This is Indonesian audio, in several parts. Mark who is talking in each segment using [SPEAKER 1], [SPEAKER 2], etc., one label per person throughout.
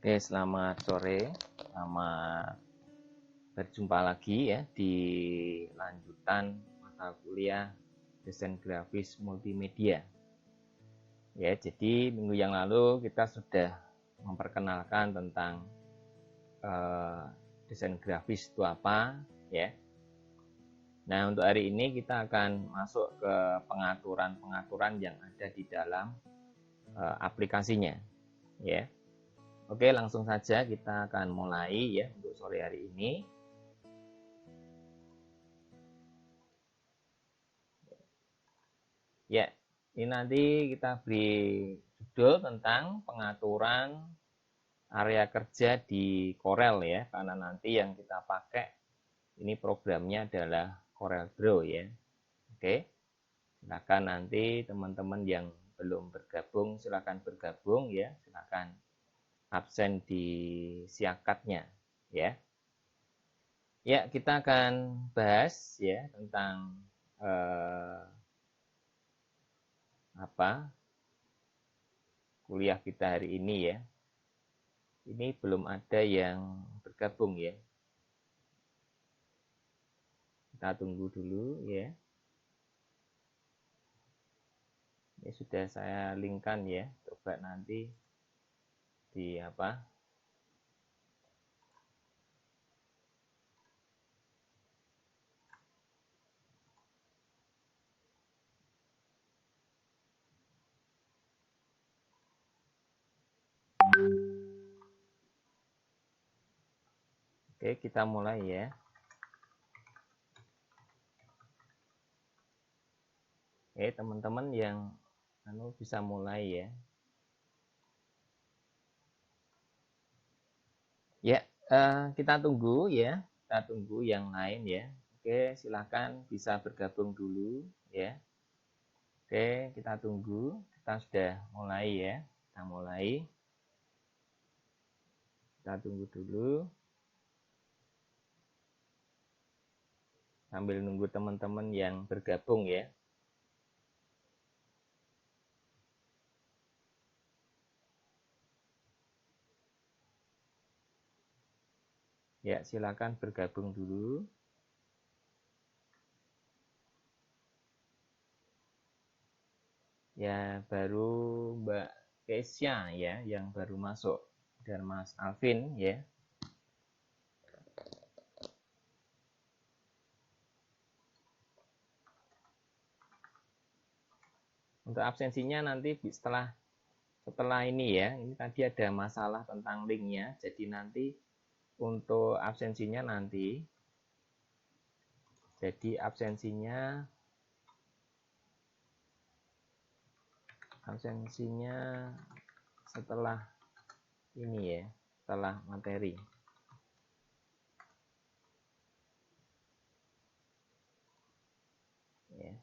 [SPEAKER 1] Oke, selamat sore. Selamat berjumpa lagi ya di lanjutan mata kuliah desain grafis multimedia. Ya, jadi minggu yang lalu kita sudah memperkenalkan tentang desain grafis itu apa, ya. Nah, untuk hari ini kita akan masuk ke pengaturan-pengaturan yang ada di dalam aplikasinya, ya. Oke, langsung saja kita akan mulai ya untuk sore hari ini. Ya, ini nanti kita beri judul tentang pengaturan area kerja di Corel ya, karena nanti yang kita pakai ini programnya adalah Corel Draw ya. Oke, silakan nanti teman-teman yang belum bergabung silakan bergabung ya, silakan absen di siakatnya ya. Ya, kita akan bahas ya tentang kuliah kita hari ini ya. Ini belum ada yang bergabung ya. Kita tunggu dulu ya. Ini sudah saya linkkan ya. Coba nanti di Oke, kita mulai ya. Teman-teman yang bisa mulai ya. Ya, kita tunggu ya. Kita tunggu yang lain ya. Oke, silakan bisa bergabung dulu ya. Oke, kita tunggu. Kita sudah mulai ya. Kita mulai. Kita tunggu dulu. Sambil nunggu teman-teman yang bergabung ya. Ya, silakan bergabung dulu. Ya, baru Mbak Kesia ya yang baru masuk dan Mas Alvin ya. Untuk absensinya nanti setelah ini ya. Ini tadi ada masalah tentang linknya. Jadi nanti untuk absensinya nanti. Jadi absensinya setelah ini ya, setelah materi. Ya.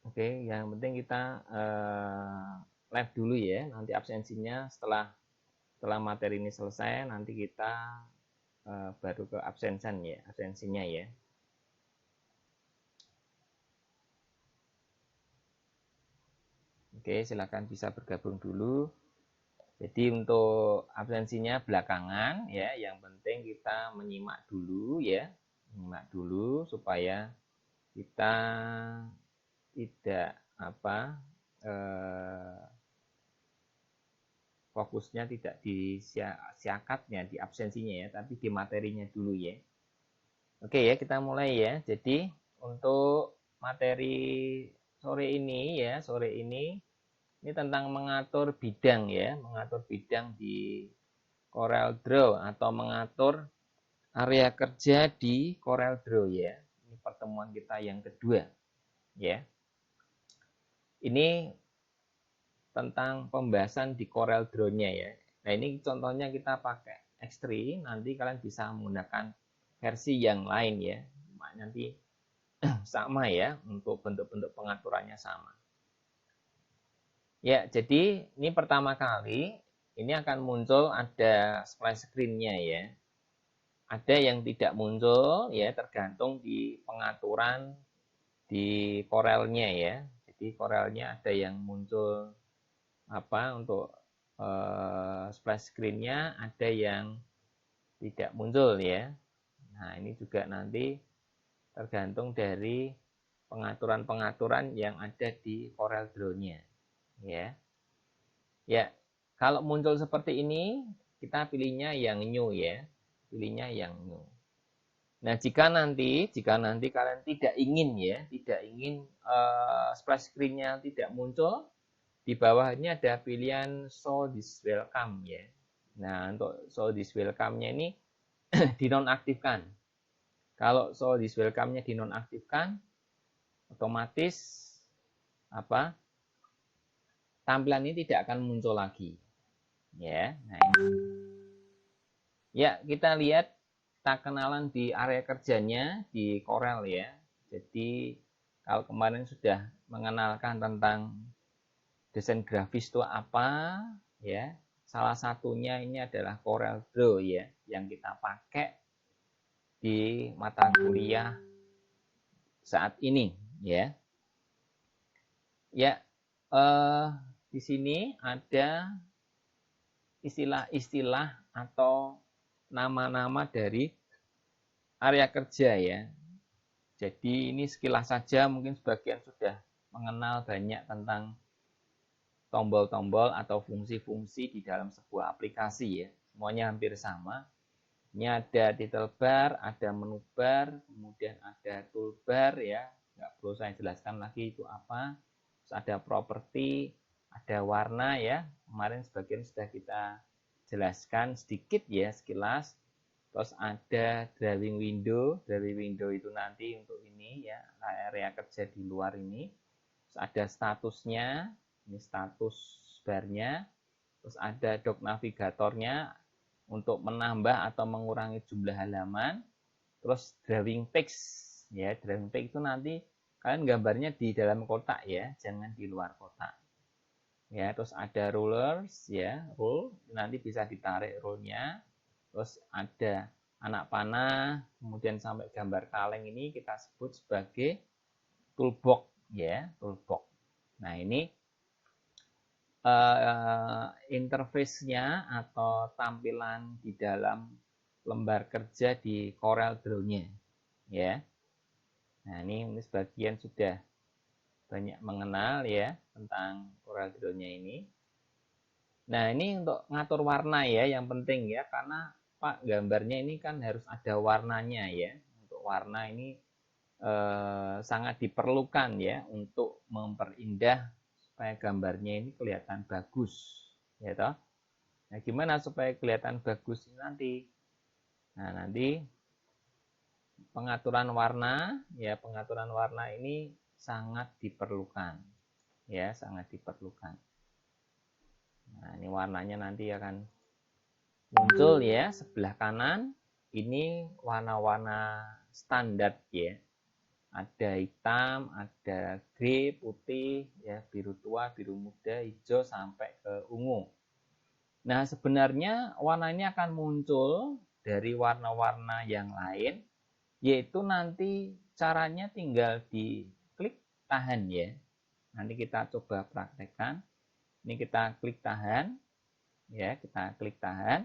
[SPEAKER 1] Oke, yang penting kita live dulu ya. Nanti absensinya setelah materi ini selesai, nanti kita baru ke absensinya ya. Oke, silakan bisa bergabung dulu. Jadi untuk absensinya belakangan ya, yang penting kita menyimak dulu ya. Menyimak dulu supaya kita tidak fokusnya tidak di siakatnya, di absensinya ya, tapi di materinya dulu ya. Oke ya, kita mulai ya. Jadi untuk materi sore ini tentang mengatur bidang ya, mengatur bidang di Corel Draw atau mengatur area kerja di Corel Draw ya. Ini pertemuan kita yang kedua ya. Ini tentang pembahasan di Corel Draw-nya ya. Nah, ini contohnya kita pakai X3, nanti kalian bisa menggunakan versi yang lain ya. Nanti sama ya, untuk bentuk-bentuk pengaturannya sama. Ya, jadi ini pertama kali ini akan muncul ada splash screen-nya ya. ada yang tidak muncul ya, tergantung di pengaturan di Corelnya ya. Jadi Corelnya ada yang muncul untuk splash screen-nya, ada yang tidak muncul ya. Nah, ini juga nanti tergantung dari pengaturan-pengaturan yang ada di Corel Draw-nya ya. Ya, kalau muncul seperti ini, kita pilihnya yang new ya. Pilihnya yang new. Nah, jika nanti kalian tidak ingin ya, tidak ingin splash screen-nya tidak muncul, di bawahnya ada pilihan show this welcome ya. Nah, untuk show this welcome-nya ini dinonaktifkan. Kalau show this welcome-nya dinonaktifkan, otomatis tampilan ini tidak akan muncul lagi. Ya, nah ini. Ya, kita lihat, kita kenalan di area kerjanya di Corel ya. Jadi kalau kemarin sudah mengenalkan tentang desain grafis itu apa ya. Salah satunya ini adalah Corel Draw ya, yang kita pakai di mata kuliah saat ini ya. Ya, di sini ada istilah-istilah atau nama-nama dari area kerja ya. Jadi ini sekilas saja, mungkin sebagian sudah mengenal banyak tentang tombol-tombol atau fungsi-fungsi di dalam sebuah aplikasi ya. Semuanya hampir sama. Ini ada title bar, ada menu bar, kemudian ada toolbar ya. Nggak perlu saya jelaskan lagi itu apa. Terus ada properti, ada warna ya. Kemarin sebagian sudah kita jelaskan sedikit ya, sekilas. Terus ada drawing window itu nanti untuk ini ya, area kerja di luar ini. Terus ada statusnya, ini status barnya. Terus ada dock navigatornya untuk menambah atau mengurangi jumlah halaman. Terus drawing text ya, drawing text itu nanti kalian gambarnya di dalam kotak ya, jangan di luar kotak. Ya, terus ada rulers ya, rule nanti bisa ditarik rule-nya. Terus ada anak panah, kemudian sampai gambar kaleng ini kita sebut sebagai toolbox ya, toolbox. Nah, ini interface-nya atau tampilan di dalam lembar kerja di Corel Draw-nya ya. Nah, ini sebagian sudah banyak mengenal ya tentang Corel Draw-nya ini. Nah, ini untuk ngatur warna ya, yang penting ya, karena Pak gambarnya ini kan harus ada warnanya ya. Untuk warna ini sangat diperlukan ya untuk memperindah supaya gambarnya ini kelihatan bagus ya toh. Nah, gimana supaya kelihatan bagus ini nanti? Nah, nanti pengaturan warna ya, pengaturan warna ini sangat diperlukan ya, sangat diperlukan. Nah, ini warnanya nanti akan muncul ya, sebelah kanan ini warna-warna standar ya. Ada hitam, ada grey, putih, ya, biru tua, biru muda, hijau sampai ke ungu. Nah, sebenarnya warna ini akan muncul dari warna-warna yang lain, yaitu nanti caranya tinggal diklik tahan ya. Nanti kita coba praktekkan. Ini kita klik tahan, ya, kita klik tahan.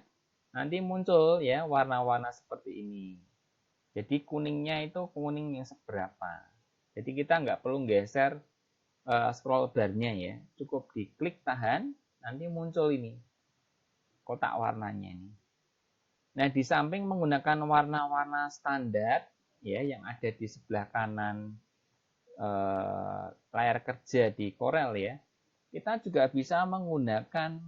[SPEAKER 1] Nanti muncul ya warna-warna seperti ini. Jadi kuningnya itu kuning yang seberapa. Jadi kita nggak perlu geser scroll barnya ya. Cukup diklik tahan, nanti muncul ini kotak warnanya ini. Nah, di samping menggunakan warna-warna standar ya yang ada di sebelah kanan layar kerja di Corel ya, kita juga bisa menggunakan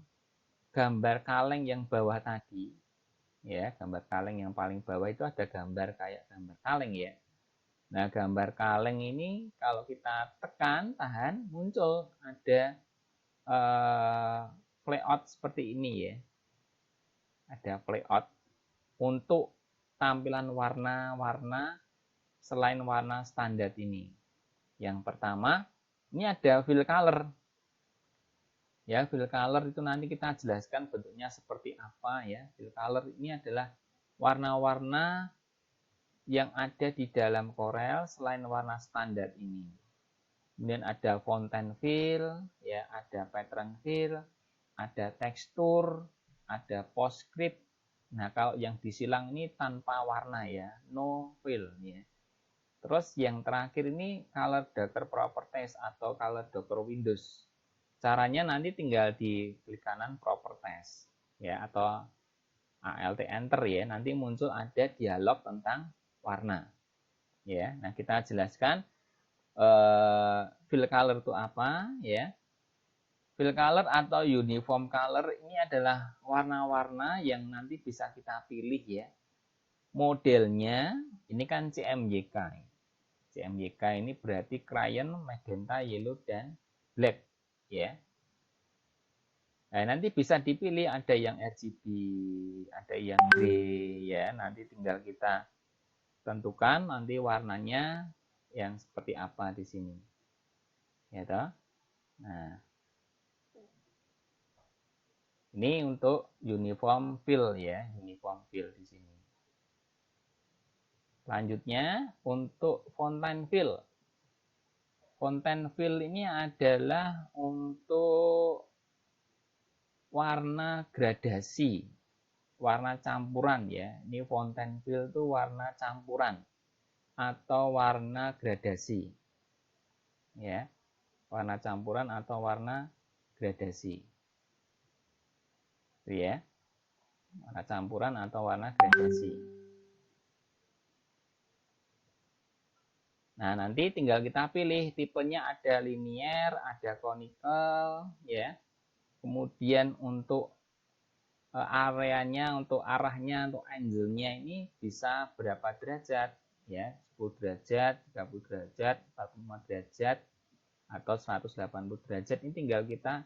[SPEAKER 1] gambar kaleng yang bawah tadi. Ya, gambar kaleng yang paling bawah itu ada gambar kayak gambar kaleng ya. Nah, gambar kaleng ini kalau kita tekan tahan, muncul ada layout seperti ini ya. Ada layout untuk tampilan warna-warna selain warna standar ini. Yang pertama, ini ada fill color. Ya, fill color itu nanti kita jelaskan bentuknya seperti apa ya. Fill color ini adalah warna-warna yang ada di dalam Corel selain warna standar ini. Kemudian ada fountain fill, ya, ada pattern fill, ada tekstur, ada postscript. Nah, kalau yang disilang ini tanpa warna ya, no fill ya. Terus yang terakhir ini color docker properties atau color docker windows. Caranya nanti tinggal di klik kanan properties ya, atau Alt enter ya, nanti muncul ada dialog tentang warna. Ya, nah kita jelaskan fill color itu apa ya. Fill color atau uniform color ini adalah warna-warna yang nanti bisa kita pilih ya. Modelnya ini kan CMYK. CMYK ini berarti crayon, magenta, yellow, dan black ya. Nah, nanti bisa dipilih ada yang RGB, ada yang grey ya. Nanti tinggal kita tentukan nanti warnanya yang seperti apa di sini. Ya toh? Nah, ini untuk uniform fill ya, uniform fill di sini. Selanjutnya untuk fountain fill. Fountain fill ini adalah untuk warna gradasi, warna campuran ya. Ini fountain fill itu warna campuran atau warna gradasi. Ya. Warna campuran atau warna gradasi. Itu ya. Warna campuran atau warna gradasi. Nah, nanti tinggal kita pilih tipenya, ada linear, ada conical ya. Kemudian untuk areanya, untuk arahnya, untuk angle-nya ini bisa berapa derajat ya, 10 derajat, 30 derajat, 45 derajat atau 180 derajat. Ini tinggal kita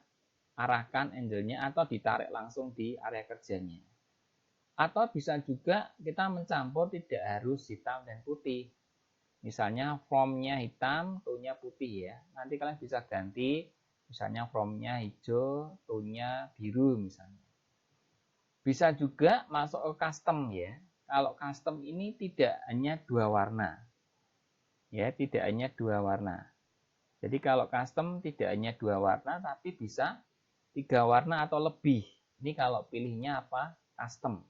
[SPEAKER 1] arahkan angle-nya atau ditarik langsung di area kerjanya. Atau bisa juga kita mencampur, tidak harus hitam dan putih. Misalnya from-nya hitam, tone-nya putih ya. Nanti kalian bisa ganti, misalnya from-nya hijau, tone-nya biru misalnya. Bisa juga masuk ke custom ya. Kalau custom ini tidak hanya dua warna. Ya, tidak hanya dua warna. Jadi kalau custom tidak hanya dua warna, tapi bisa 3 warna atau lebih. Ini kalau pilihnya apa? Custom.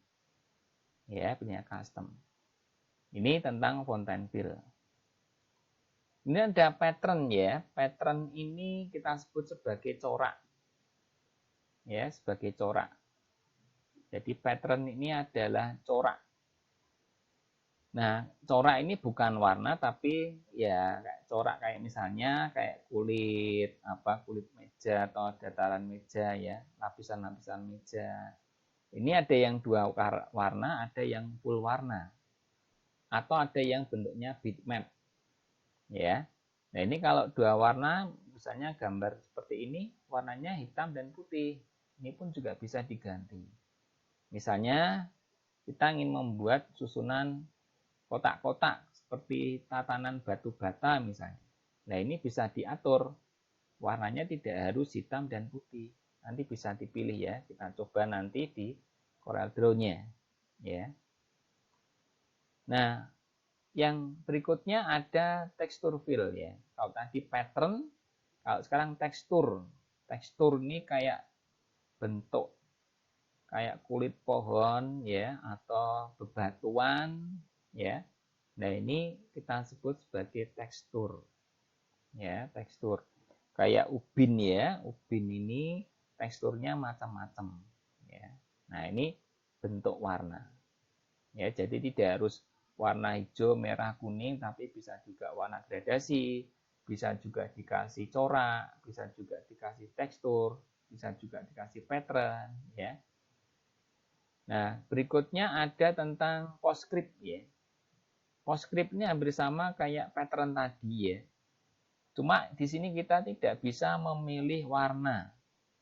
[SPEAKER 1] Ya, pilihnya custom. Ini tentang fountain fill. Ini ada pattern ya. Pattern ini kita sebut sebagai corak. Ya, sebagai corak. Jadi pattern ini adalah corak. Nah, corak ini bukan warna tapi ya corak kayak misalnya kayak kulit meja atau dataran meja ya, lapisan-lapisan meja. Ini ada yang 2 warna, ada yang full warna. Atau ada yang bentuknya bitmap. Ya. Nah, ini kalau 2 warna misalnya gambar seperti ini, warnanya hitam dan putih. Ini pun juga bisa diganti. Misalnya kita ingin membuat susunan kotak-kotak seperti tatanan batu bata misalnya. Nah, ini bisa diatur. Warnanya tidak harus hitam dan putih. Nanti bisa dipilih ya. Kita coba nanti di Corel Draw-nya ya. Nah, yang berikutnya ada tekstur fill ya. Kalau tadi pattern, kalau sekarang tekstur. Tekstur ini kayak bentuk kayak kulit pohon ya atau bebatuan ya. Nah, ini kita sebut sebagai tekstur. Ya, tekstur. Kayak ubin ya. Ubin ini teksturnya macam-macam ya. Nah, ini bentuk warna. Ya, jadi tidak harus warna hijau, merah, kuning, tapi bisa juga warna gradasi, bisa juga dikasih corak, bisa juga dikasih tekstur, bisa juga dikasih pattern ya. Nah, berikutnya ada tentang postscript ya. Postscript ini hampir sama kayak pattern tadi ya. Cuma di sini kita tidak bisa memilih warna.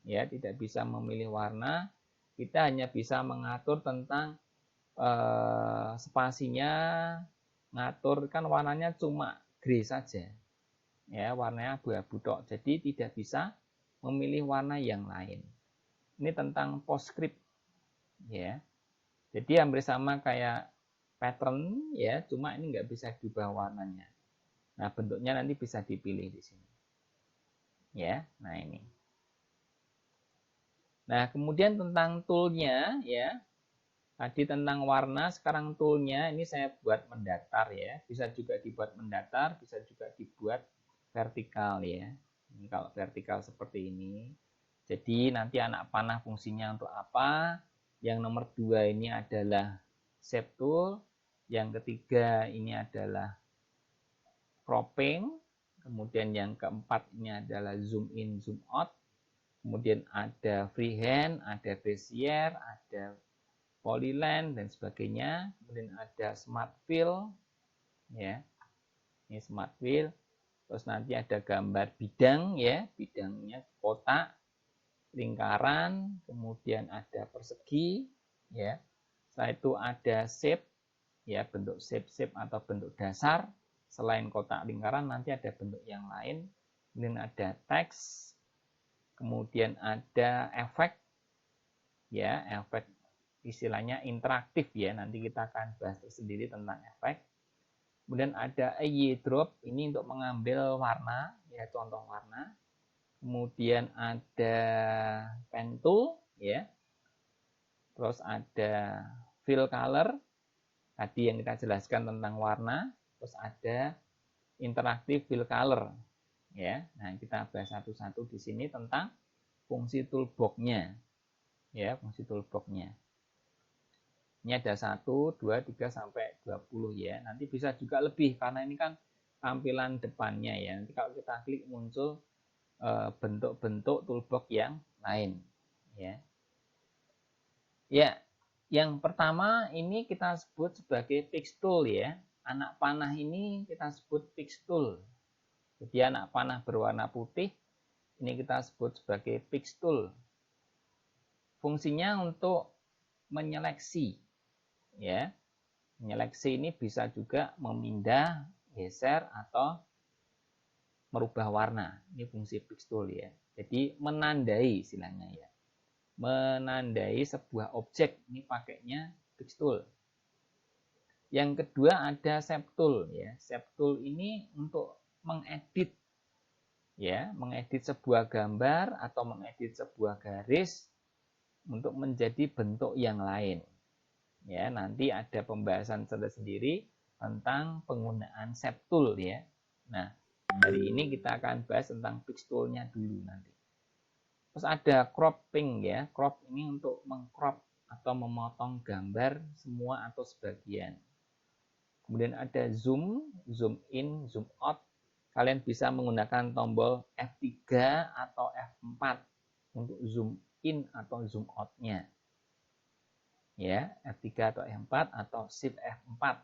[SPEAKER 1] Ya, tidak bisa memilih warna. Kita hanya bisa mengatur tentang spasinya, ngatur kan warnanya cuma grey saja. Ya, warnanya abu-abu tok. Jadi tidak bisa memilih warna yang lain. Ini tentang postscript ya. Jadi hampir sama kayak pattern ya, cuma ini nggak bisa diubah warnanya. Nah, bentuknya nanti bisa dipilih di sini. Ya, nah ini. Nah, kemudian tentang toolnya ya, tadi tentang warna, sekarang toolnya ini saya buat mendatar ya. Bisa juga dibuat mendatar, bisa juga dibuat vertikal ya. Ini kalau vertikal seperti ini. Jadi nanti anak panah fungsinya untuk apa? Yang nomor 2 ini adalah shape tool. Yang ketiga ini adalah cropping. Kemudian yang keempat ini adalah zoom in, zoom out. Kemudian ada freehand, ada bezier, ada polyline dan sebagainya. Kemudian ada smart fill ya. Ini smart fill. Terus nanti ada gambar bidang ya, bidangnya kotak, lingkaran, kemudian ada persegi ya. Setelah itu ada shape ya, bentuk shape atau bentuk dasar. Selain kotak lingkaran nanti ada bentuk yang lain. Kemudian ada teks. Kemudian ada efek ya, efek istilahnya interaktif ya, nanti kita akan bahas tersendiri tentang efek. Kemudian ada EY drop, ini untuk mengambil warna ya, contoh warna. Kemudian ada pen tool ya, terus ada fill color tadi yang kita jelaskan tentang warna, terus ada interaktif fill color ya. Nah, kita bahas satu-satu di sini tentang fungsi toolbox-nya ya, fungsi toolbox-nya. Ini ada 1, 2, 3, sampai 20 ya. Nanti bisa juga lebih karena ini kan tampilan depannya ya. Nanti kalau kita klik muncul bentuk-bentuk toolbox yang lain ya. Ya, yang pertama ini kita sebut sebagai fix tool ya. Anak panah ini kita sebut fix tool. Jadi anak panah berwarna putih ini kita sebut sebagai fix tool. Fungsinya untuk menyeleksi ya. Menyeleksi ini bisa juga memindah, geser, atau merubah warna. Ini fungsi fix tool ya. Jadi menandai istilahnya ya. Menandai sebuah objek. Ini pakainya fix tool. Yang kedua ada shape tool ya. Shape tool ini untuk mengedit ya, mengedit sebuah gambar atau mengedit sebuah garis untuk menjadi bentuk yang lain. Ya, nanti ada pembahasan tersendiri tentang penggunaan shape tool ya. Nah, hari ini kita akan bahas tentang fix tool-nya dulu nanti. Terus ada cropping ya. Crop ini untuk mengcrop atau memotong gambar semua atau sebagian. Kemudian ada zoom, zoom in, zoom out. Kalian bisa menggunakan tombol F3 atau F4 untuk zoom in atau zoom out-nya. Ya, F3 atau F4 atau Shift F4.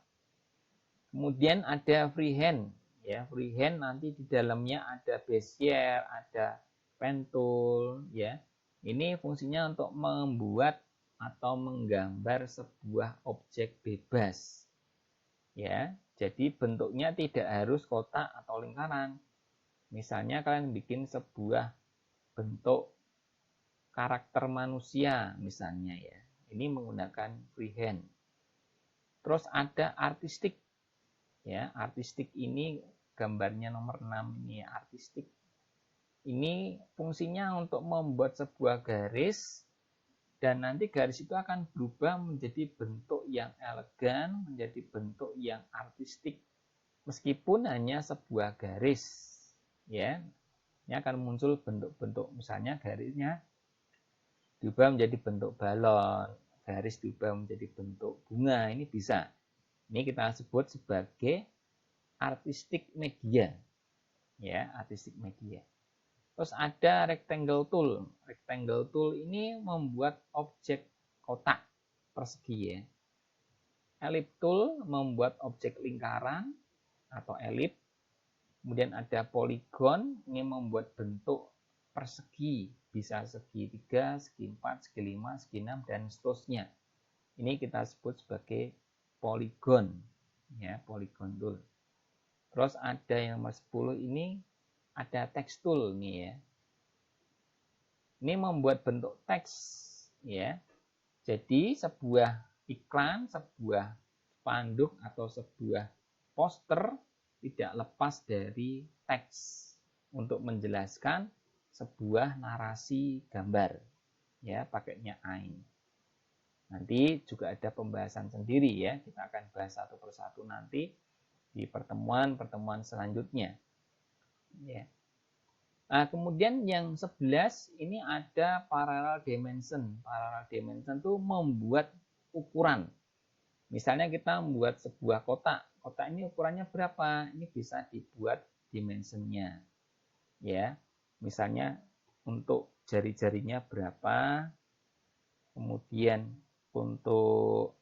[SPEAKER 1] Kemudian ada freehand ya, freehand nanti di dalamnya ada bezier, ada pen tool ya. Ini fungsinya untuk membuat atau menggambar sebuah objek bebas. Ya, jadi bentuknya tidak harus kotak atau lingkaran. Misalnya kalian bikin sebuah bentuk karakter manusia misalnya ya. Ini menggunakan freehand. Terus ada artistik. Ya, artistik ini gambarnya nomor 6 ini artistik. Ini fungsinya untuk membuat sebuah garis dan nanti garis itu akan berubah menjadi bentuk yang elegan, menjadi bentuk yang artistik. Meskipun hanya sebuah garis. Ya. Ini akan muncul bentuk-bentuk misalnya garisnya diubah menjadi bentuk balon, garis diubah menjadi bentuk bunga, ini bisa. Ini kita sebut sebagai artistic media. Ya, artistic media. Terus ada rectangle tool. Rectangle tool ini membuat objek kotak persegi ya. Ellipse tool membuat objek lingkaran atau ellipse. Kemudian ada polygon, ini membuat bentuk persegi, bisa segi 3, segi 4, segi 5, segi 6, dan seterusnya. Ini kita sebut sebagai polygon, ya, polygon tool. Terus ada yang nomor 10 ini, ada text tool nih ya. Ini membuat bentuk teks, ya. Jadi sebuah iklan, sebuah spanduk atau sebuah poster tidak lepas dari teks untuk menjelaskan sebuah narasi gambar, ya, pakainya ain. Nanti juga ada pembahasan sendiri ya, kita akan bahas satu persatu nanti di pertemuan-pertemuan selanjutnya. Ya. Nah, kemudian yang 11 ini ada parallel dimension. Parallel dimension itu membuat ukuran. Misalnya kita membuat sebuah kotak. Kotak ini ukurannya berapa? Ini bisa dibuat dimensionnya. Ya. Misalnya untuk jari-jarinya berapa? Kemudian untuk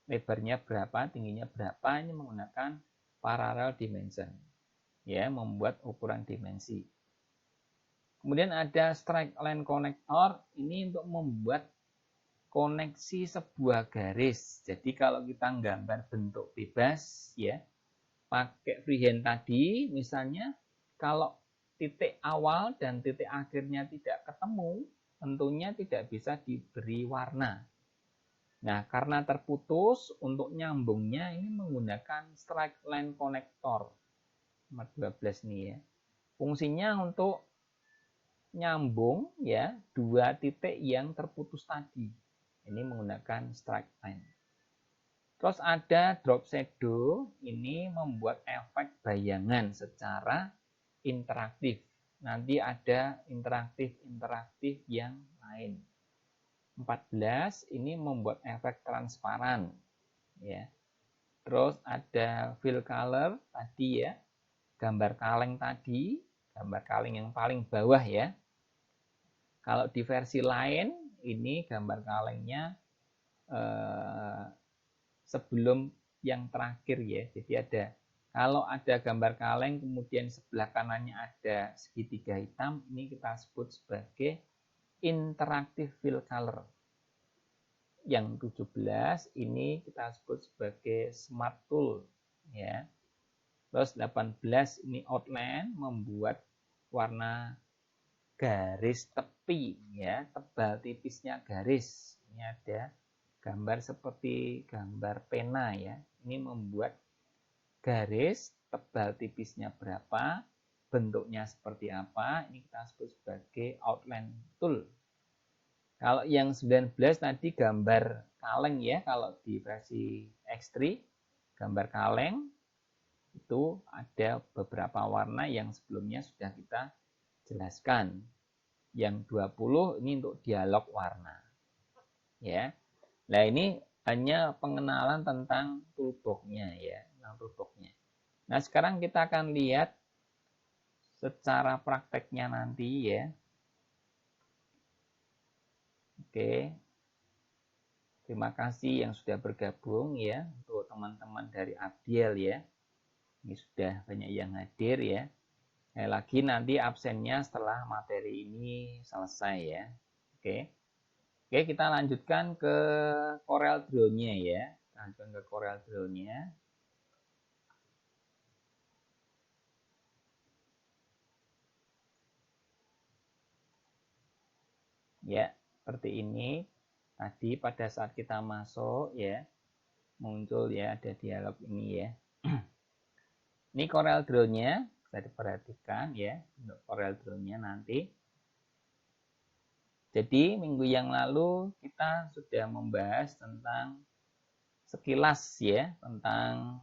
[SPEAKER 1] lebarnya berapa, tingginya berapa, ini menggunakan parallel dimension. Ya, membuat ukuran dimensi. Kemudian ada straight line connector, ini untuk membuat koneksi sebuah garis. Jadi kalau kita gambar bentuk bebas, ya, pakai freehand tadi, misalnya kalau titik awal dan titik akhirnya tidak ketemu, tentunya tidak bisa diberi warna. Nah, karena terputus, untuk nyambungnya ini menggunakan straight line connector. Nomor 12 nih ya. Fungsinya untuk nyambung ya dua titik yang terputus tadi. Ini menggunakan straight line. Terus ada drop shadow, ini membuat efek bayangan secara interaktif. Nanti ada interaktif yang lain. 14 ini membuat efek transparan ya. Terus ada fill color tadi ya, gambar kaleng tadi, gambar kaleng yang paling bawah ya. Kalau di versi lain ini gambar kalengnya sebelum yang terakhir ya. Jadi ada, kalau ada gambar kaleng kemudian sebelah kanannya ada segitiga hitam, ini kita sebut sebagai interactive fill color. Yang 17 ini kita sebut sebagai smart tool ya. Terus 18 ini outline, membuat warna garis tepi ya, tebal tipisnya garis. Ini ada gambar seperti gambar pena ya. Ini membuat garis tebal tipisnya berapa, bentuknya seperti apa, ini kita sebut sebagai outline tool. Kalau yang 19 tadi gambar kaleng ya, kalau di versi X3 gambar kaleng itu ada beberapa warna yang sebelumnya sudah kita jelaskan. Yang 20 ini untuk dialog warna. Ya. Nah, ini hanya pengenalan tentang toolbox-nya ya, tentang toolbox-nya. Nah, sekarang kita akan lihat secara prakteknya nanti ya. Oke. Terima kasih yang sudah bergabung ya, untuk teman-teman dari Abdiel ya. Ini sudah banyak yang hadir ya. Lagi nanti absennya setelah materi ini selesai ya. Oke. Oke, kita lanjutkan ke Corel Draw-nya ya. Lanjutkan ke Corel Draw-nya. Ya, seperti ini. Tadi pada saat kita masuk ya, muncul ya, ada dialog ini ya. Ini Corel Draw-nya, bisa diperhatikan ya, untuk Corel Draw-nya nanti. Jadi minggu yang lalu kita sudah membahas tentang sekilas ya, tentang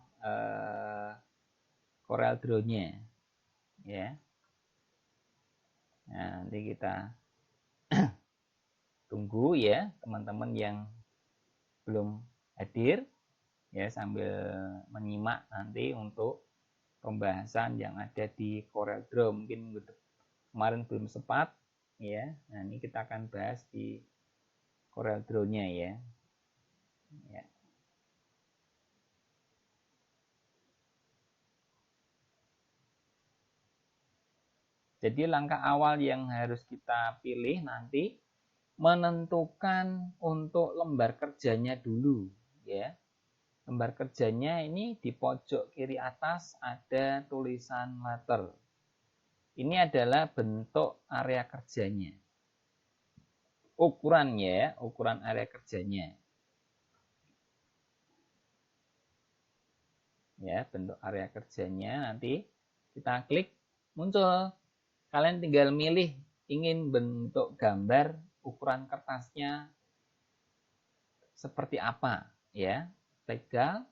[SPEAKER 1] Corel Draw-nya ya. Nah, nanti kita tunggu ya teman-teman yang belum hadir ya, sambil menyimak nanti untuk pembahasan yang ada di Corel Draw. Mungkin kemarin belum sempat ya. Nah, ini kita akan bahas di Corel Draw-nya ya. Ya. Jadi langkah awal yang harus kita pilih nanti menentukan untuk lembar kerjanya dulu ya. Lembar kerjanya ini di pojok kiri atas ada tulisan letter. Ini adalah bentuk area kerjanya. ukurannya, ukuran area kerjanya. Ya, bentuk area kerjanya nanti kita klik, muncul. Kalian tinggal milih ingin bentuk gambar ukuran kertasnya seperti apa, ya. Legal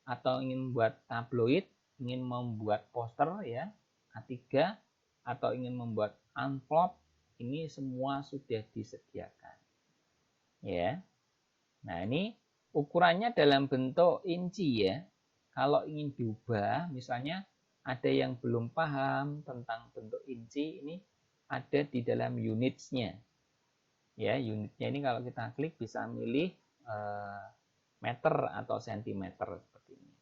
[SPEAKER 1] atau ingin membuat tabloid, ingin membuat poster ya, A3 atau ingin membuat amplop, ini semua sudah disediakan. Ya. Nah, ini ukurannya dalam bentuk inci ya. Kalau ingin diubah, misalnya ada yang belum paham tentang bentuk inci, ini ada di dalam unitsnya. Ya, unitnya ini kalau kita klik bisa milih meter atau sentimeter seperti ini.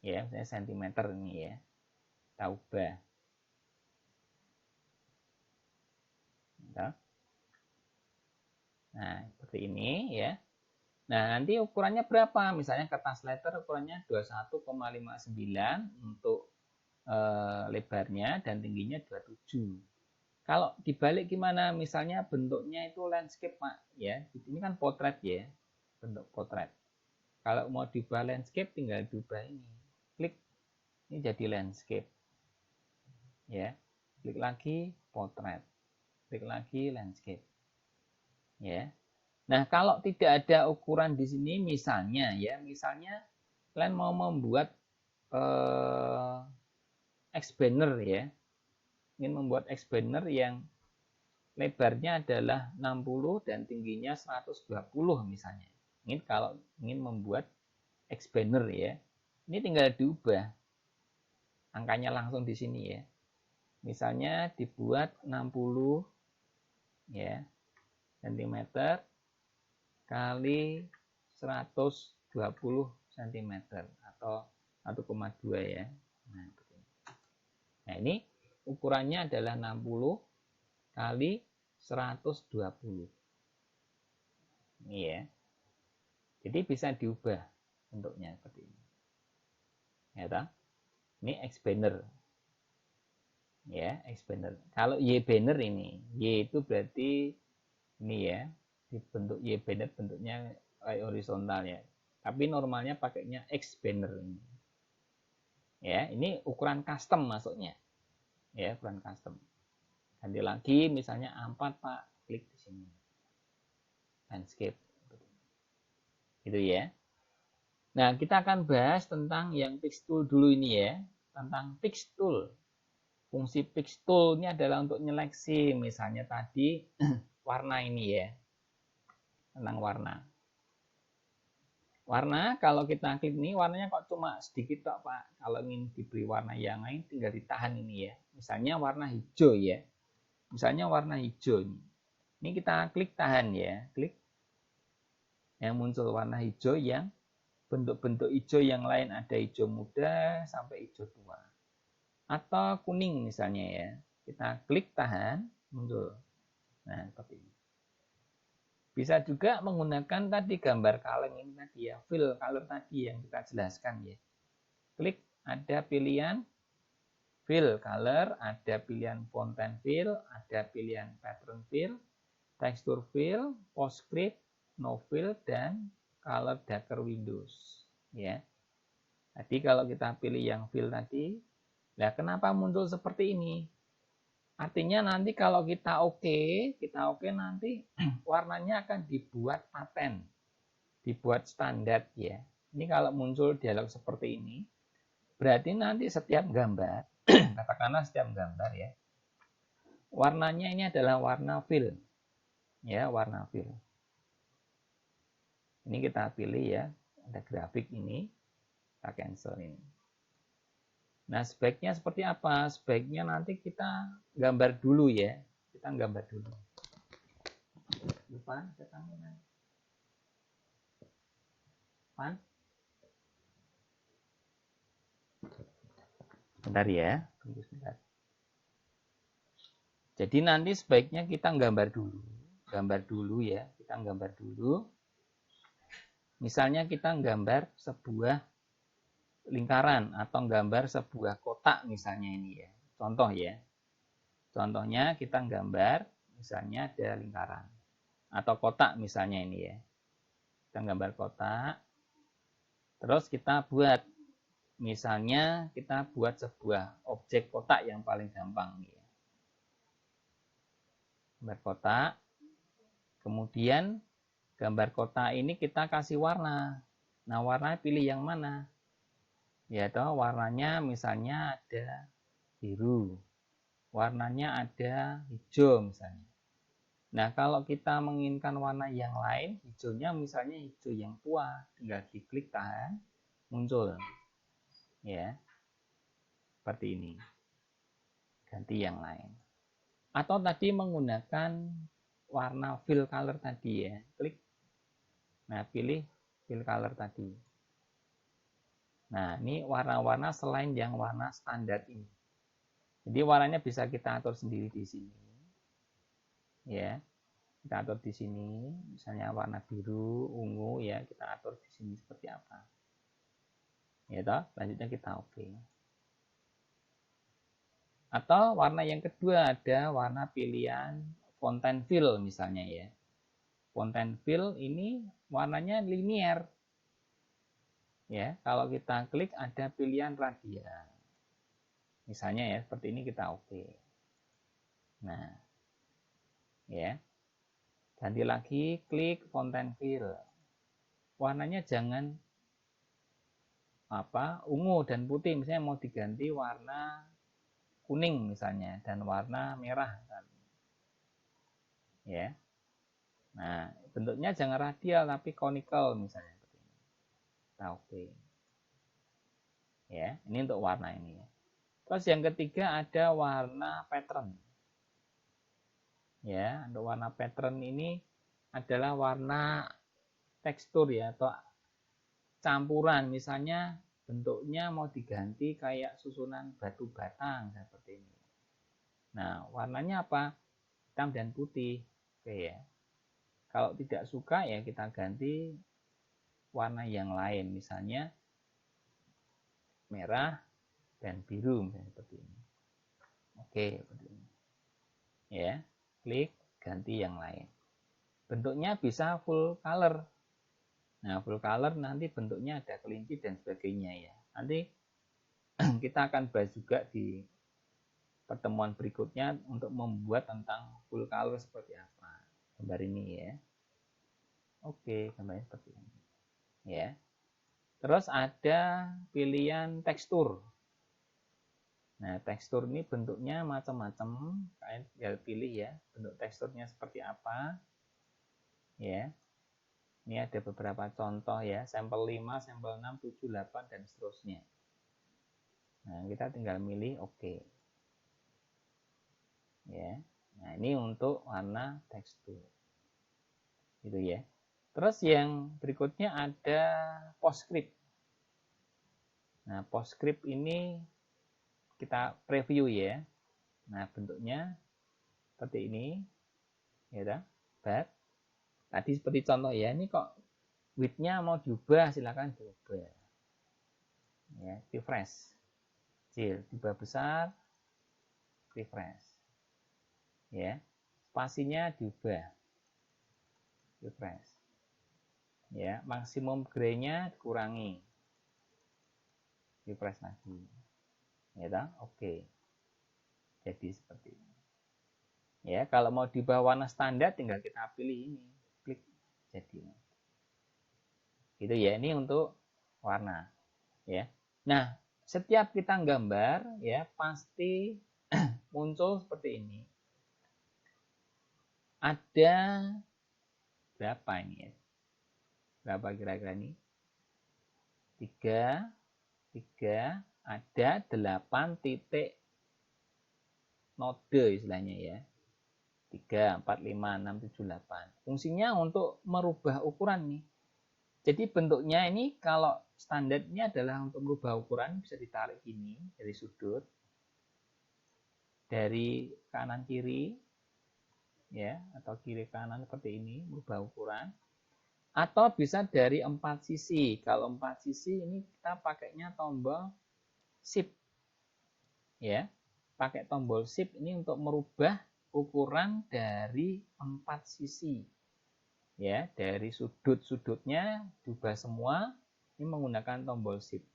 [SPEAKER 1] Ya, misalnya sentimeter ini ya. Kita ubah. Nah, seperti ini ya. Nah, nanti ukurannya berapa? Misalnya kertas letter ukurannya 21,59 untuk lebarnya dan tingginya 27. Kalau dibalik gimana? Misalnya bentuknya itu landscape, Pak, ya. Ini kan potret ya. Bentuk potret. Kalau mau diubah landscape tinggal diubah ini. Klik ini jadi landscape. Ya. Klik lagi potret. Klik lagi landscape. Ya. Nah, kalau tidak ada ukuran di sini misalnya kalian mau membuat X-banner ya. Ingin membuat X-banner yang lebarnya adalah 60 dan tingginya 120 misalnya. Ini kalau ingin membuat X-banner ya. Ini tinggal diubah angkanya langsung di sini ya. Misalnya dibuat 60 ya cm kali 120 cm atau 1,2 ya. Nah, ini ukurannya adalah 60 kali 120. Ini ya. Jadi bisa diubah bentuknya seperti ini. Ya toh? Ini X-banner. Ya, X-banner. Kalau Y-banner ini, Y itu berarti ini ya. Bentuk Y-banner bentuknya horizontal ya. Tapi normalnya pakainya X-banner ini. Ya, ini ukuran custom masuknya. Ya, ukuran custom. Ganti lagi misalnya A4, Pak, klik di sini. Landscape. Gitu ya. Nah, kita akan bahas tentang yang Pix Tool dulu ini ya. Tentang Pix Tool. Fungsi Pix Tool ini adalah untuk nyeleksi misalnya tadi warna ini ya. Tentang warna. Warna kalau kita klik ini warnanya kok cuma sedikit kok, Pak. Kalau ingin diberi warna yang lain tinggal ditahan ini ya. Misalnya warna hijau ya. Misalnya warna hijau ini. Ini kita klik tahan ya. Klik. Yang muncul warna hijau yang bentuk-bentuk hijau yang lain ada hijau muda sampai hijau tua. Atau kuning misalnya ya. Kita klik tahan muncul. Nah, seperti ini. Bisa juga menggunakan tadi gambar kaleng ini tadi ya, fill color tadi yang kita jelaskan ya. Klik ada pilihan fill color, ada pilihan fonten fill, ada pilihan pattern fill, texture fill, postscript, no fill dan color darker windows ya. Jadi kalau kita pilih yang fill tadi, nah kenapa muncul seperti ini? Artinya nanti kalau kita oke nanti warnanya akan dibuat paten, dibuat standar ya. Ini kalau muncul dialog seperti ini, berarti nanti setiap gambar, katakanlah setiap gambar ya, warnanya ini adalah warna fill, ya warna fill. Ini kita pilih ya, ada grafik ini, kita cancel ini. Nah, sebaiknya seperti apa? Sebaiknya nanti kita gambar dulu ya. Kita gambar dulu. Lupa, Pan. Bentar ya, tunggu sebentar. Jadi nanti sebaiknya kita gambar dulu. Gambar dulu ya, kita gambar dulu. Misalnya kita gambar sebuah lingkaran atau gambar sebuah kotak misalnya ini ya. Contoh ya. Contohnya kita gambar misalnya ada lingkaran. atau kotak misalnya ini ya. Kita gambar kotak, terus kita buat, misalnya kita buat sebuah objek kotak yang paling gampang ya. Gambar kotak, kemudian gambar kotak ini kita kasih warna. Nah, warna pilih yang mana? Ya toh, warnanya misalnya ada biru, warnanya ada hijau misalnya. Nah, kalau kita menginginkan warna yang lain, hijaunya misalnya hijau yang tua, tinggal diklik tahan, muncul. Ya, seperti ini. Ganti yang lain. Atau tadi menggunakan warna fill color tadi ya, klik. Nah, pilih fill color tadi. Nah, ini warna-warna selain yang warna standar ini. Jadi warnanya bisa kita atur sendiri di sini. Ya, kita atur di sini, misalnya warna biru, ungu ya, kita atur di sini seperti apa. Ya toh, selanjutnya kita oke. Atau warna yang kedua ada warna pilihan fontaine fill misalnya ya. Fontaine fill ini warnanya linier. Ya, kalau kita klik ada pilihan radial. Misalnya ya, seperti ini kita oke. Nah, ya. Ganti lagi, klik fontaine fill. Warnanya jangan ungu dan putih, misalnya mau diganti warna kuning misalnya dan warna merah kan. Ya. Nah, bentuknya jangan radial tapi conical misalnya seperti ini. Kita oke. Ya, ini untuk warna ini ya. Terus yang ketiga ada warna pattern. Ya, untuk warna pattern ini adalah warna tekstur ya atau campuran, misalnya bentuknya mau diganti kayak susunan batu batang seperti ini. Nah, warnanya apa? Hitam dan putih. Oke ya. Kalau tidak suka ya kita ganti warna yang lain, misalnya merah dan biru misalnya seperti ini. Oke, seperti ini. Ya, klik ganti yang lain. Bentuknya bisa full color. Nah, full color nanti bentuknya ada kelinci dan sebagainya ya. Nanti kita akan bahas juga di pertemuan berikutnya untuk membuat tentang full color seperti apa. Gambar ini ya. Oke, gambarnya seperti ini. Ya. Terus ada pilihan tekstur. Nah, tekstur ini bentuknya macam-macam. Kalian tinggal pilih ya, bentuk teksturnya seperti apa. Ya. Ini ada beberapa contoh ya, sampel 5, sampel 6, 7, 8 dan seterusnya. Nah, kita tinggal milih oke. Ya. Nah, ini untuk warna tekstur. Gitu ya. Terus yang berikutnya ada PostScript. Nah, PostScript ini kita preview ya. Nah, bentuknya seperti ini. Ya, but tadi seperti contoh ya, ini kok width-nya mau diubah, silakan diubah. Ya, refresh. Kecil, diubah besar, refresh. Ya. Spasinya diubah. Refresh. Ya, maksimum gray-nya dikurangi. Refresh lagi. Ya, oke. Jadi seperti ini. Ya, kalau mau diubah warna standar tinggal kita pilih ini, klik jadi. Gitu ya, ini untuk warna, ya. Nah, setiap kita gambar ya pasti muncul seperti ini. Ada berapa ini ya? Berapa kira-kira ini? 3 ada 8 titik node istilahnya ya. 3, 4, 5, 6, 7, 8. Fungsinya untuk merubah ukuran nih. Jadi bentuknya ini kalau standarnya adalah untuk merubah ukuran, bisa ditarik gini dari sudut, dari kanan kiri, ya, atau kiri kanan seperti ini, merubah ukuran. Atau bisa dari 4 sisi. Kalau 4 sisi ini kita pakainya tombol shift, ya, pakai tombol shift ini untuk merubah ukuran dari 4 sisi. Ya, dari sudut-sudutnya diubah semua. Ini menggunakan tombol shift.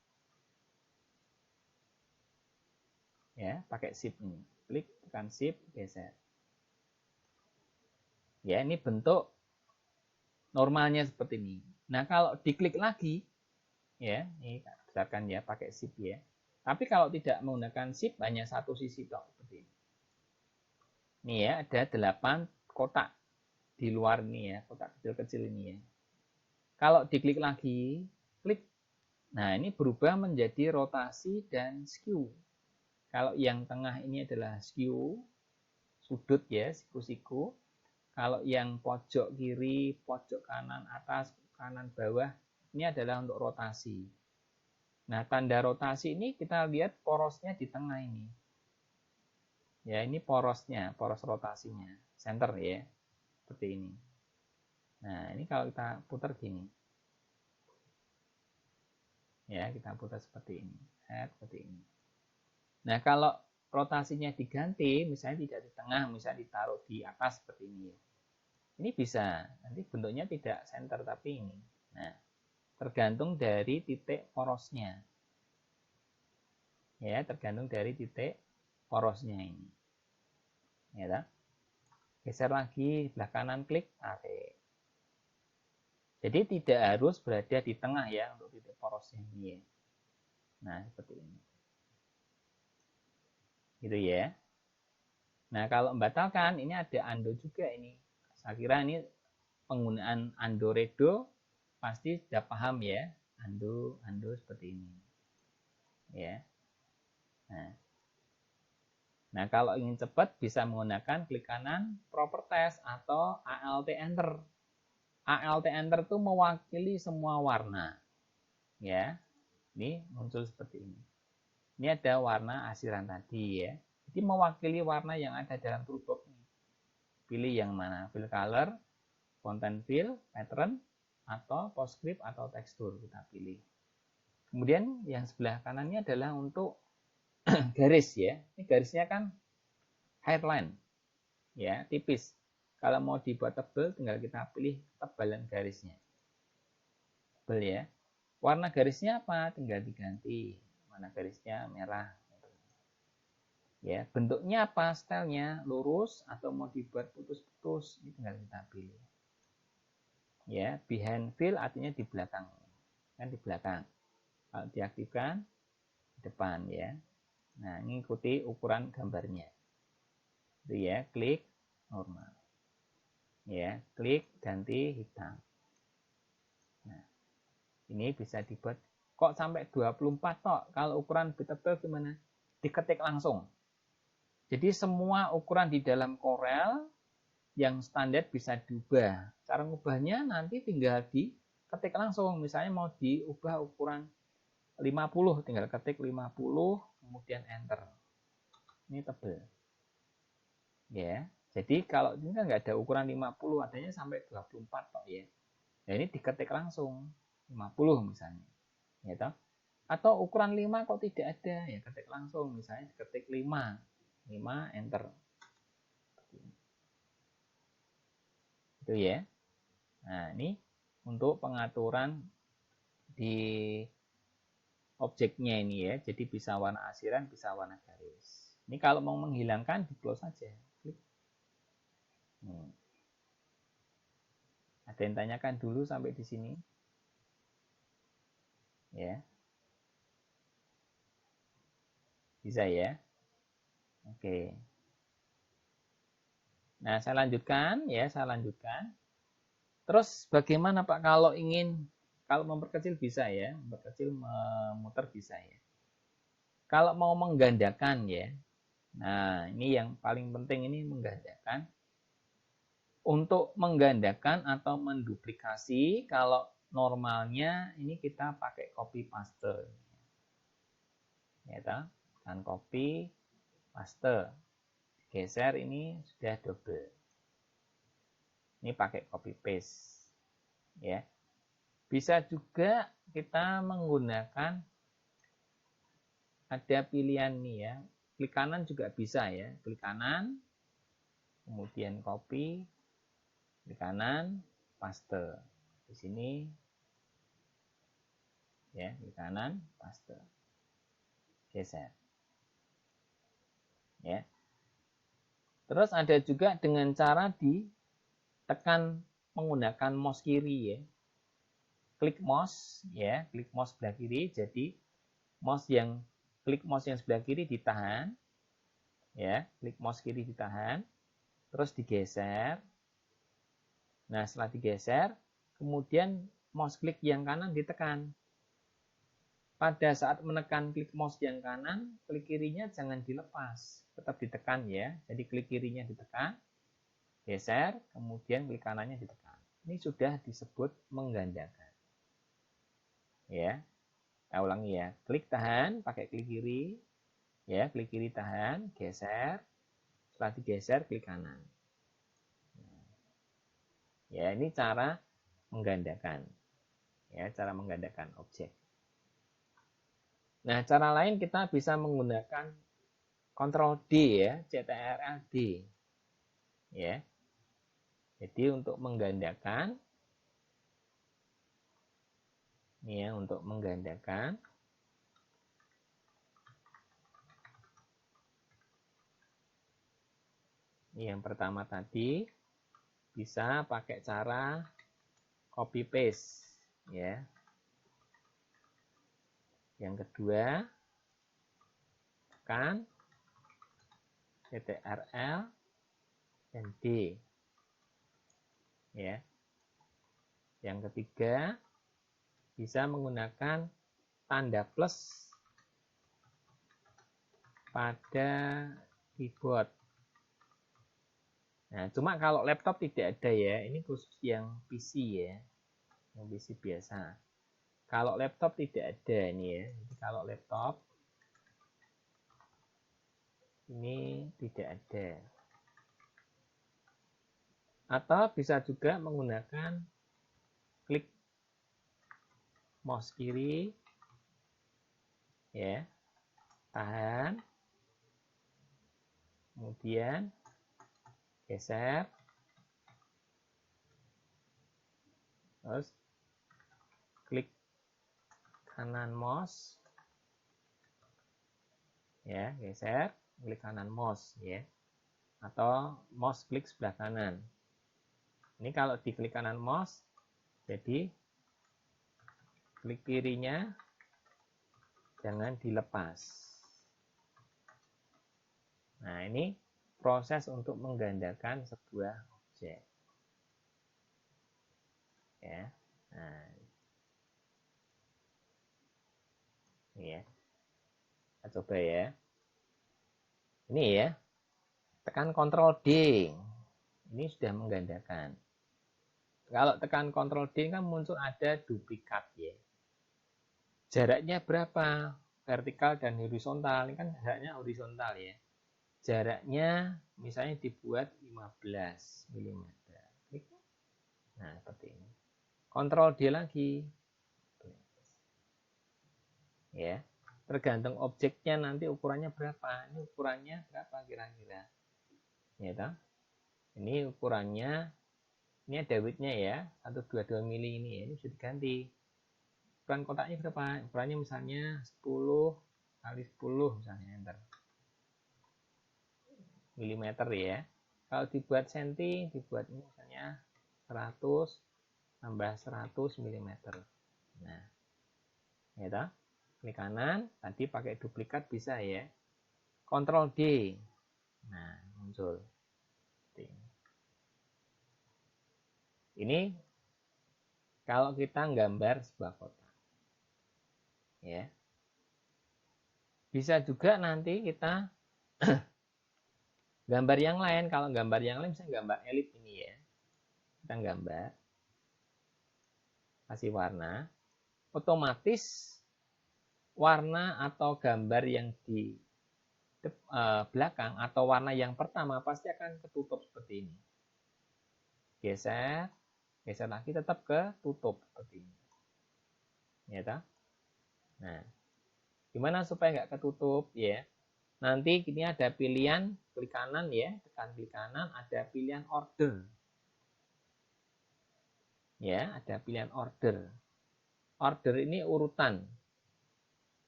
[SPEAKER 1] Ya, pakai shift ini. Klik, tekan shift, geser. Ya, ini bentuk normalnya seperti ini. Nah, kalau diklik lagi, ya, ini misalkan ya pakai shift ya. Tapi kalau tidak menggunakan shift, hanya satu sisi tok seperti ini. Ini ya, ada 8 kotak di luar ini ya, kotak kecil-kecil ini ya. Kalau diklik lagi, klik. Nah, ini berubah menjadi rotasi dan skew. Kalau yang tengah ini adalah skew, sudut ya, siku-siku. Kalau yang pojok kiri, pojok kanan, atas, kanan, bawah, ini adalah untuk rotasi. Nah, tanda rotasi ini kita lihat porosnya di tengah ini. Ya, ini porosnya, poros rotasinya. Center ya, seperti ini. Nah, ini kalau kita putar gini. Ya, kita putar seperti ini. Seperti ini. Nah, kalau rotasinya diganti, misalnya tidak di tengah, misalnya ditaruh di atas seperti ini. Ini bisa, nanti bentuknya tidak center tapi ini. Nah, tergantung dari titik porosnya. Ya, tergantung dari titik porosnya ini. Ya, geser lagi, sebelah kanan klik, tarik. Jadi tidak harus berada di tengah ya untuk titik porosnya ini. Nah, seperti ini. Gitu ya. Nah, kalau membatalkan, ini ada undo juga ini. Saya kira ini penggunaan undo redo pasti sudah paham ya. Undo seperti ini. Ya. Nah, kalau ingin cepat bisa menggunakan klik kanan Properties atau Alt Enter. Alt Enter itu mewakili semua warna. Ya. Ini muncul seperti ini. Ini ada warna asiran tadi ya. Jadi mewakili warna yang ada dalam toolbox ini. Pilih yang mana? Fill color, content fill, pattern, atau postscript atau tekstur kita pilih. Kemudian yang sebelah kanannya adalah untuk garis ya. Ini garisnya kan hairline ya, tipis. Kalau mau dibuat tebal tinggal kita pilih tebalan garisnya. Tebal ya. Warna garisnya apa? Tinggal diganti. Warna garisnya merah. Ya, bentuknya apa? Stylenya lurus atau mau dibuat putus-putus, ini tinggal kita pilih. Ya, behind fill artinya di belakang. Kan di belakang. Kalau diaktifkan di depan ya. Nah, ini ikuti ukuran gambarnya. Itu ya, klik normal. Ya, klik ganti hitam. Nah, ini bisa dibuat kok sampai 24 tok. Kalau ukuran lebih tebal gimana? Diketik langsung. Jadi semua ukuran di dalam Corel yang standar bisa diubah. Cara ngubahnya nanti tinggal diketik langsung. Misalnya mau diubah ukuran 50, tinggal ketik 50, kemudian enter. Ini tebal. Ya. Jadi kalau ini kan nggak ada ukuran 50, adanya sampai 24 tok ya. Nah, ini diketik langsung 50 misalnya. Ya toh? Atau ukuran 5 kok tidak ada, ya ketik langsung misalnya diketik 5. 5 enter. Itu ya. Nah, ini untuk pengaturan di objeknya ini ya. Jadi bisa warna asiran, bisa warna garis. Ini kalau mau menghilangkan di close saja. Klik. Ada yang tanyakan dulu sampai di sini? Ya. Bisa ya? Oke. Nah, saya lanjutkan ya, saya lanjutkan. Terus bagaimana Pak kalau memperkecil bisa ya, memperkecil memutar bisa ya. Kalau mau menggandakan ya. Nah, ini yang paling penting ini menggandakan. Untuk menggandakan atau menduplikasi kalau normalnya ini kita pakai copy paste. Ya, kan copy paste. Geser ini sudah double. Ini pakai copy paste. Ya. Bisa juga kita menggunakan ada pilihan nih ya. Klik kanan juga bisa ya. Klik kanan, kemudian copy, klik kanan, paste. Di sini ya, klik kanan, paste. Geser. Ya. Terus ada juga dengan cara ditekan menggunakan mouse kiri ya. Klik mouse ya, klik mouse sebelah kiri. Jadi klik mouse yang sebelah kiri ditahan. Ya, klik mouse kiri ditahan. Terus digeser. Nah, setelah digeser, kemudian mouse klik yang kanan ditekan. Pada saat menekan klik mouse yang kanan, klik kirinya jangan dilepas, tetap ditekan ya. Jadi klik kirinya ditekan, geser, kemudian klik kanannya ditekan. Ini sudah disebut menggandakan. Ya, saya ulangi ya. Klik tahan, pakai klik kiri, ya, klik kiri tahan, geser. Setelah digeser, klik kanan. Ya, ini cara menggandakan. Ya, cara menggandakan objek. Nah, cara lain kita bisa menggunakan Ctrl D ya, Ctrl D. Ya. Jadi untuk menggandakan ini ya, untuk menggandakan ini yang pertama tadi bisa pakai cara copy paste ya. Yang kedua tekan Ctrl dan D ya. Yang ketiga bisa menggunakan tanda plus pada keyboard. Nah, cuma kalau laptop tidak ada ya, ini khusus yang PC ya, yang PC biasa. Kalau laptop tidak ada ini ya, jadi kalau laptop ini tidak ada. Atau bisa juga menggunakan klik mouse kiri, ya, tahan, kemudian geser, terus klik kanan mouse, ya, geser, klik kanan mouse, ya, atau mouse klik sebelah kanan. Ini kalau diklik kanan mouse, jadi klik kirinya jangan dilepas. Nah, ini proses untuk menggandakan sebuah objek. Ya. Nah, ini ya. Kita coba ya. Ini ya. Tekan Ctrl D. Ini sudah menggandakan. Kalau tekan Ctrl D kan muncul ada duplikat ya. Jaraknya berapa? Vertikal dan horizontal. Ini kan jaraknya horizontal ya. Jaraknya misalnya dibuat 15 mm. Nah, seperti ini. Ctrl D lagi. Ya. Tergantung objeknya nanti ukurannya berapa. Ini ukurannya berapa kira-kira? Ya, toh? Ini ukurannya, ini ada widthnya ya, 122 mili ini ya, ini bisa diganti. Ukuran kotaknya berapa? Ukurannya misalnya 10 kali 10 misalnya, enter. Milimeter ya. Kalau dibuat senti, dibuat misalnya 100 tambah 100 mm. Nah, ya toh? Klik kanan, tadi pakai duplikat bisa ya. Ctrl D. Nah, muncul. Ini kalau kita gambar sebuah kotak. Ya. Bisa juga nanti kita gambar yang lain. Kalau gambar yang lain bisa gambar elip ini ya. Kita gambar. Kasih warna. Otomatis warna atau gambar yang di belakang atau warna yang pertama pasti akan ketutup seperti ini. Geser, geser lagi tetap ketutup seperti ini. Ya toh? Nah, gimana supaya nggak ketutup ya? Nanti ini ada pilihan klik kanan ya, tekan klik kanan ada pilihan order. Ya, ada pilihan order. Order ini urutan.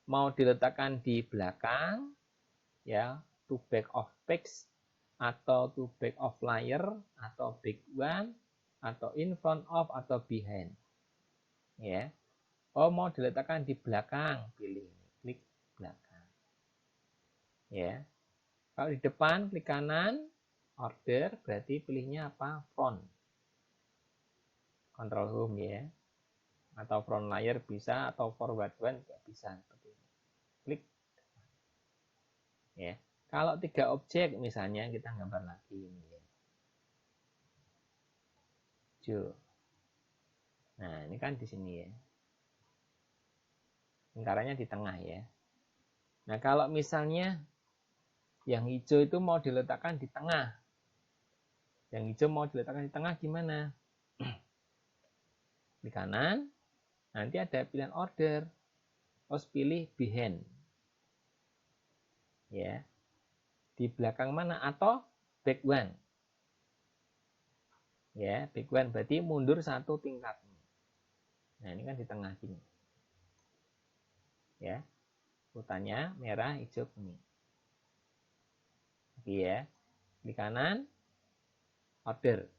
[SPEAKER 1] Mau diletakkan di belakang, ya, to back of page, atau to back of layer, atau back one, atau in front of, atau behind. Ya. Oh, mau diletakkan di belakang, pilih klik belakang. Ya. Kalau di depan klik kanan, order, berarti pilihnya apa? Front. Control home ya. Atau front layer bisa, atau forward one juga bisa. Klik. Ya. Kalau 3 objek misalnya kita gambar lagi ini ya. Hijau. Nah, ini kan di sini ya. Lingkarannya di tengah ya. Nah, kalau misalnya yang hijau itu mau diletakkan di tengah. Yang hijau mau diletakkan di tengah gimana? Di kanan, nanti ada pilihan order. Terus pilih behind. Ya. Di belakang mana atau back one. Ya, back one berarti mundur 1 tingkat. Nah, ini kan di tengah gini. Ya. Urutannya merah, hijau, kuning. Oke ya. Di kanan order.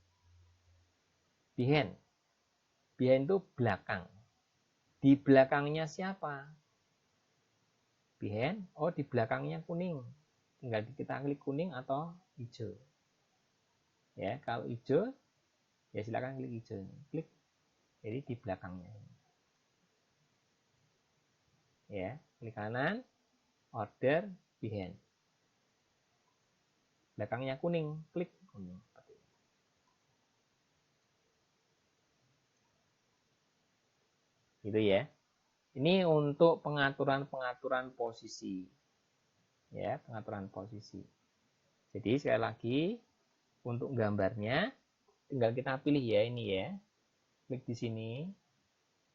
[SPEAKER 1] Behind. Behind itu belakang. Di belakangnya siapa? Behind. Oh, di belakangnya kuning. Tinggal kita klik kuning atau hijau. Ya, kalau hijau ya silakan klik hijau. Klik. Jadi di belakangnya. Ya, klik kanan, order, behind. Belakangnya kuning, klik kuning. Gitu ya. Ini untuk pengaturan posisi. Ya, pengaturan posisi. Jadi sekali lagi untuk gambarnya tinggal kita pilih ya ini ya. Klik di sini.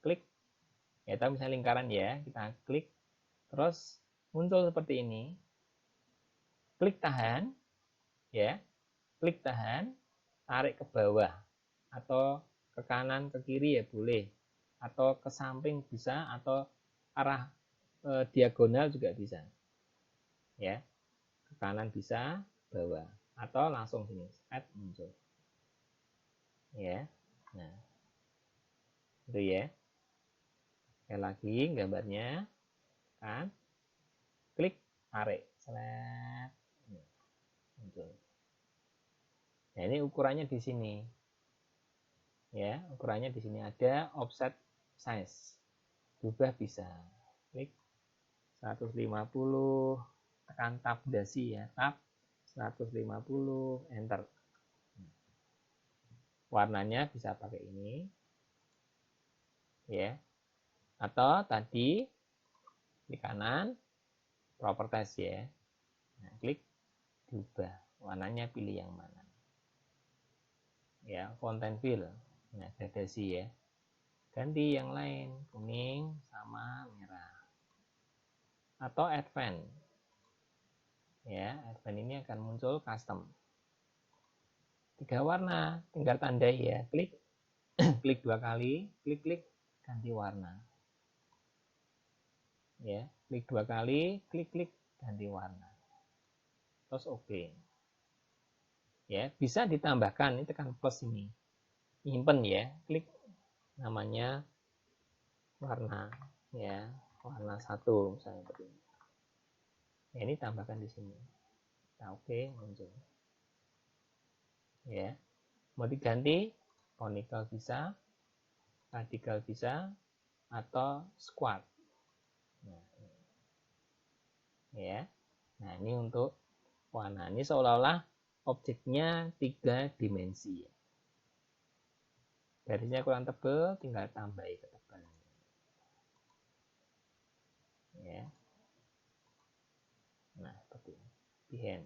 [SPEAKER 1] Klik. Ya, tahu misalnya lingkaran ya, kita klik terus muncul seperti ini. Klik tahan ya. Klik tahan, tarik ke bawah atau ke kanan ke kiri ya boleh. Atau ke samping bisa atau arah diagonal juga bisa. Ya. Ke kanan bisa, bawah atau langsung sini, add muncul. Ya. Nah. Itu ya. Sekali lagi gambarnya kan klik tarik selet muncul. Nah, ini ukurannya di sini. Ya, ukurannya di sini ada offset size. Berubah bisa. Klik 150, tekan tab dasi ya, tab 150, enter. Warnanya bisa pakai ini. Ya. Atau tadi di kanan properties ya. Nah, klik diubah. Warnanya pilih yang mana. Ya, content fill. Nah, gradasi ya. Ganti yang lain, kuning sama merah. Atau advance. Ya, advance ini akan muncul custom. 3 warna, tinggal tandai ya. Klik, klik 2 kali, klik ganti warna. Ya, klik 2 kali, klik ganti warna. Terus oke. Ya, bisa ditambahkan, ini tekan plus ini. Nyimpen ya, klik namanya warna ya, warna 1 misalnya seperti ini. Ya, ini tambahkan di sini. Nah, oke, muncul. Ya. Mau diganti conical bisa, radical bisa, atau square. Nah, ya. Nah, ini untuk warna. Ini seolah-olah objeknya 3 dimensi. Garisnya kurang tebal, tinggal tambah ketebalan. Ya. Nah, seperti ini. Behind.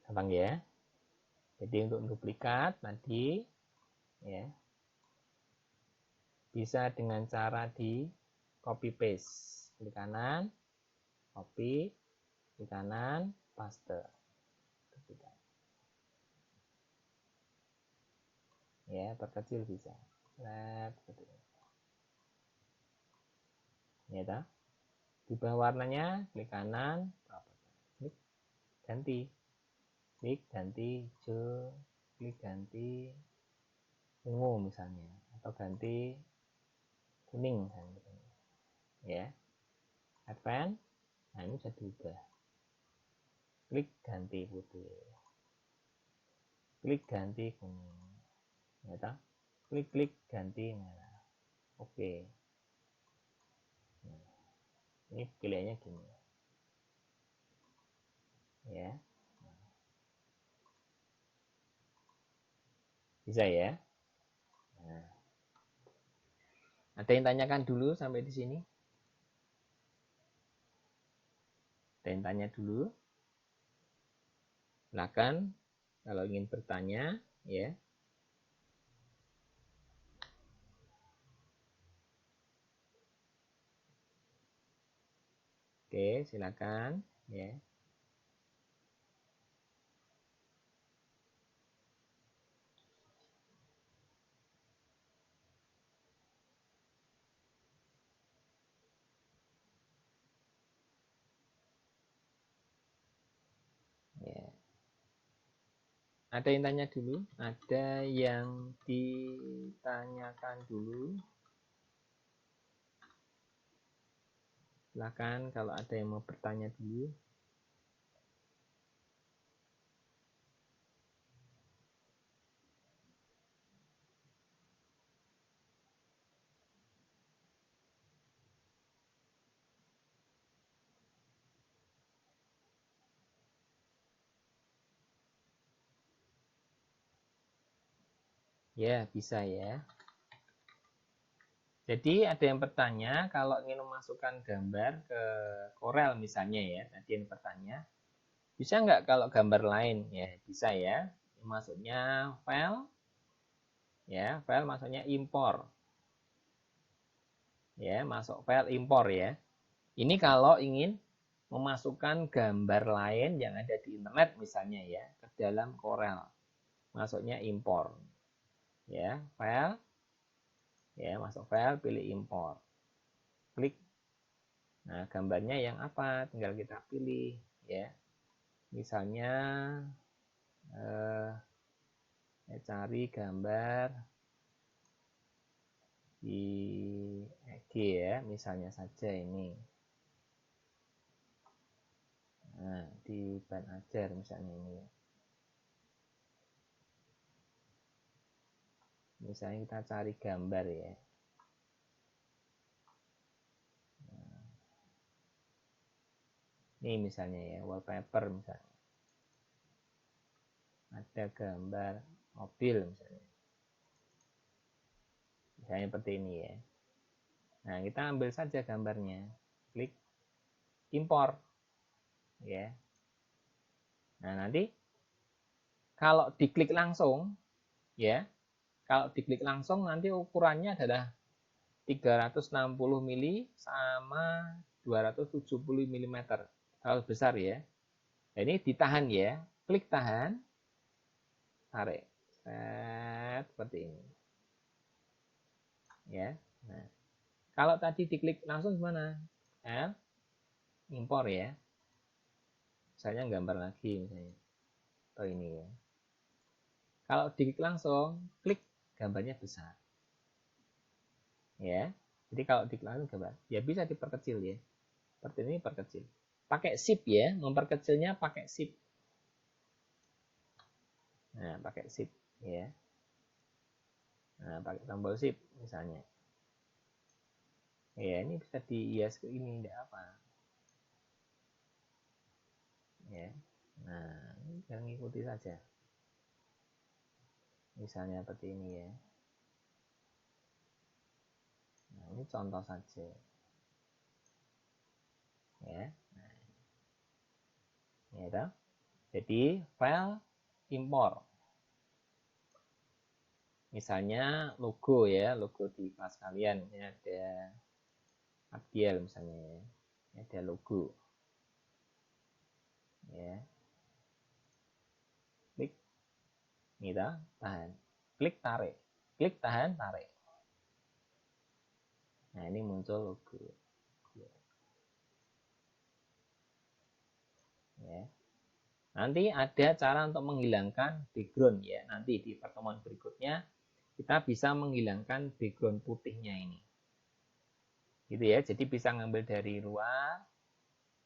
[SPEAKER 1] Gampang ya. Jadi untuk duplikat tadi ya bisa dengan cara di copy paste. Klik kanan, copy, klik kanan, paste. Ya, perkecil bisa. Nah, seperti ini. Ya, tak? Ubah warnanya, klik kanan, klik ganti, klik ganti hijau, klik ganti ungu misalnya, atau ganti kuning misalnya. Ya, advance, nah ini bisa diubah. Klik ganti putih, klik ganti kuning, ya tak? Klik ganti merah. Oke. Nah, ini pilihannya gini, ya. Bisa ya. Nah, ada yang tanyakan dulu sampai di sini? Ada yang tanya dulu? Silakan kalau ingin bertanya, ya. Oke, silakan, ya. Ya. Ada yang tanya dulu? Ada yang ditanyakan dulu? Silakan kalau ada yang mau bertanya dulu. Ya, bisa ya. Jadi ada yang bertanya kalau ingin memasukkan gambar ke Corel misalnya ya, tadi yang bertanya, bisa nggak kalau gambar lain? Ya, bisa ya. Maksudnya file, ya, file maksudnya impor. Ya, masuk file impor ya. Ini kalau ingin memasukkan gambar lain yang ada di internet misalnya ya, ke dalam Corel. Masuknya impor. Ya, file, ya, masuk file, pilih impor. Klik. Nah, gambarnya yang apa? Tinggal kita pilih ya. Misalnya cari gambar di EG ya, misalnya saja ini. Nah, di ban ajar misalnya ini. Misalnya kita cari gambar ya. Ini misalnya ya, wallpaper misalnya. Ada gambar mobil misalnya. Misalnya seperti ini ya. Nah, kita ambil saja gambarnya. Klik impor. Ya. Nah, nanti kalau diklik langsung ya, kalau diklik langsung nanti ukurannya adalah 360 mili sama 270 mm. Kalau besar ya. Nah, ini ditahan ya. Klik tahan. Tarik. Set, seperti ini. Ya. Nah, kalau tadi diklik langsung gimana? L, impor ya. Misalnya gambar lagi misalnya. Atau ini ya. Kalau diklik langsung, klik gambarnya besar. Ya. Jadi kalau diklik langsung gambar, ya bisa diperkecil ya. Seperti ini perkecil. Pakai shift ya, memperkecilnya pakai shift. Nah, pakai shift ya. Nah, pakai tombol shift misalnya. Ya, ini bisa dihias ke ini, tidak apa. Ya. Nah, ini tinggal ngikuti saja. Misalnya seperti ini ya. Nah, ini contoh saja. Ya. Nah, ya toh. Jadi, file impor. Misalnya logo ya, logo di kelas kalian. Ini ada Abdiel misalnya ya. Ini ada logo. Ya. Klik. Ini toh, tahan. klik tarik, klik tahan tarik. Nah, ini muncul logo. Ya. Nanti ada cara untuk menghilangkan background ya. Nanti di pertemuan berikutnya kita bisa menghilangkan background putihnya ini. Gitu ya. Jadi bisa ngambil dari luar,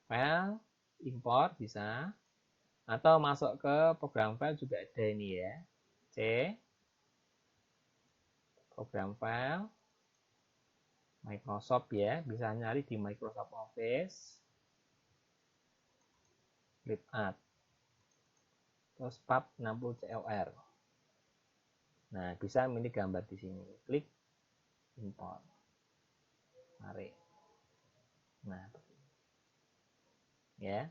[SPEAKER 1] file, import bisa, atau masuk ke program file juga ada ini ya. C, program file, Microsoft ya, bisa nyari di Microsoft Office, Flip Art, terus PAP 60 COR. Nah, bisa milih gambar di sini, klik import, tarik. Nah, ya,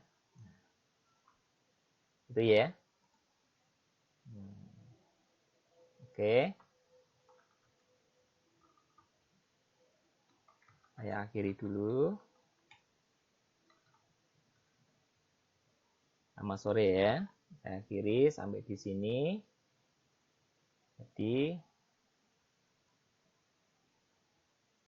[SPEAKER 1] itu ya. Oke, saya akhiri dulu. Selamat sore ya. Saya akhiri sampai di sini. Jadi